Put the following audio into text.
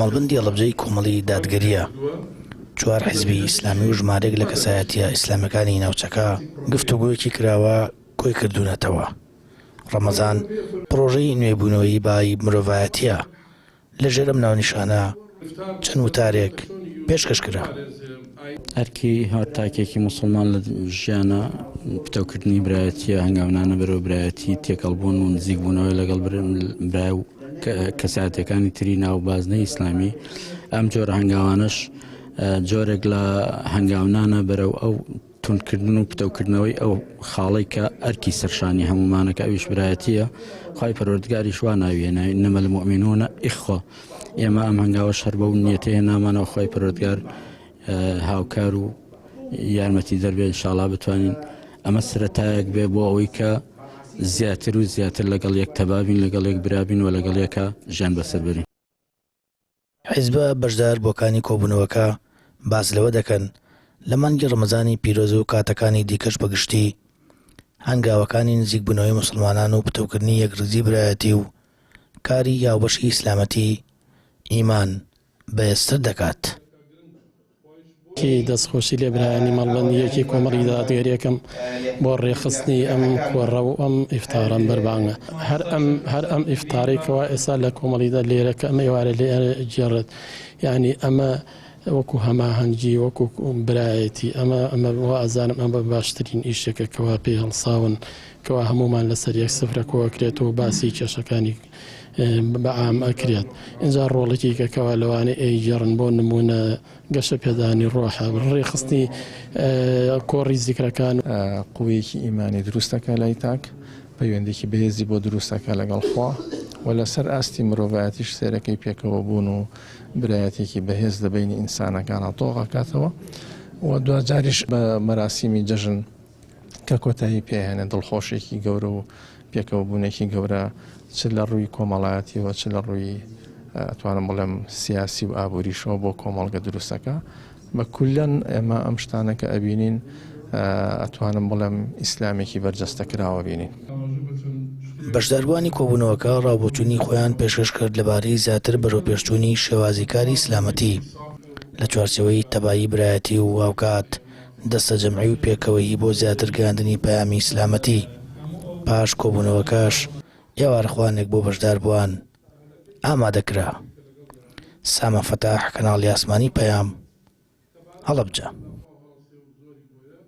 مەڵبەندی هەڵەبجەی کۆمەڵی دادگەریە، چوار حیزبی ئیسلامی و ژمارەیەک لە کەسایەتیە ئیسلامیەکانی ناوچەکە گفتوگۆیەکی کراوە کۆی کردوونەتەوە. ڕەمەزان پرۆژەی نوێبوونەوەی بای مرۆڤایەتیە. لەژێر ئەم ناونیشانە چەند وتارێک پێشکەش کرا. ئەرکی هەرتاکێکی موسڵمان لە ژیانە پتەوکردنی برایەتیە، هەنگاونانە بەرەو برایەتی، تێکەڵبوون و نزیکبوونەوەی لەگەڵ برای و کەسایەتیەکانی تری ناو بازنەی ئیسلامی. ئەم جۆرە هەنگاوانش جۆرێک لە هەنگاونانە بەرەو ئەو تونکردن و پتەوکردنەوەی ئەو خاڵی کە ئەرکی سەرشانی هەمومانەکە ئەویش برایەتیە. خوای پەروەردگاریش وا ناوێنە ئینەمە المؤمنون ئیخوە. ئێمە ئەم هەنگاوە شەر بەو نیەتەیە نامانەوە خوای پەروەردگار هاوکار و یارمەتی دەربێت ئینشاڵڵا بتوانین ئەمە سرەتایەک بێ بۆ ئەوەی کە زیاتر و زیاتر لەگەڵ یەک تەبابین، لەگەڵ یەک برابین و لەگەڵ یەکە ژیان بەسەر بەرین. حیزبە بەشدار بۆکانی کۆبوونەوەکە باس لەوە دەکەن لە مانگی ڕەمەزانی پیرۆز و کاتەکانی دیکەش بەگشتی هەنگاوەکانی نزیکبوونەوەی موسڵمانان و پتەوکردنی یەکڕزی برایەتی و کاری یاوبەشی ئیسلامەتی ئیمان بەهێزتر دەکات. دەستخۆشی لێ برایانی مەڵبەندیەکی کۆمەڵی دادگەریەکەم بۆ ڕێخستنی ئەم کۆڕە و ئەم ئیفتاران بەربانگە. هەر ئەم ئیفتارێکەوە ئێستا لە کۆمەڵیدا لێرەکە ئەمە ئێوارە لێ جێڕێت، یعنی ئەمە وەکو هەماهەنگی وەکو برایەتی ئەمە بۆ ئازانم ئەمە باشترین ئیشێکە کەوا پێی هەڵساون کەوا هەمومان لەسەر یەک سفرەکەوە کرێت و باسی کێشەکانی بەعام ئەکرێت. اینجا ڕۆڵێکی کەکەوا لەوانەیە ئەیجێڕن بۆ نمونە گەشە پێدانی ڕۆحە ڕێخستنی کۆڕی زیکرەکان. قوویەکی ئیمانی دروستەکە لای تاک، پەیوەندێکی بەهێزی بۆ دروستەکە لەگەڵ خوا و لەسەر ئاستی مرۆڤایەتیش سێرەکەی پێکەوە بوون و برایەتێکی بەهێز لە بینی ئینسانەکانە تۆغەکاتەوە و دوجاریش بە مەراسیمی جەژن کە کۆتایی پێهێنێ دڵخۆشێکی گەورە و پێکەوە بوونێکی گەورە، چ لە ڕووی کۆمەڵایەتیەوە چ لە ڕووی ئەتوانم بڵێم سیاسی و ئابووریشەوە بۆ کۆمەڵگە دروستەکە. بە کولەن ئێمە ئەم شتانەکە ئەبینین ئەتوانم بڵێم ئیسلامێکی بەرجەستە کراوە بینین. بەشداربووانی کۆبوونەوەکە ڕابۆچوونی خۆیان پێشکەش کرد لەبارەی زیاتر بەرەوپێشچوونی شێوازیکاری ئیسلامەتی لە چوارچێوەی تەبایی برایەتی و هاوکات دەستە جەمعی و پێکەوەیی بۆ زیاتر گەیاندنی پەیامی ئیسلامەتی. پاش کۆبوونەوەکەش ئێوارەخوانێک بۆ بەشداربووان ئامادەکرا. سامە فەتاح، کەناڵی ئاسمانی پەیام، هەڵەبجە.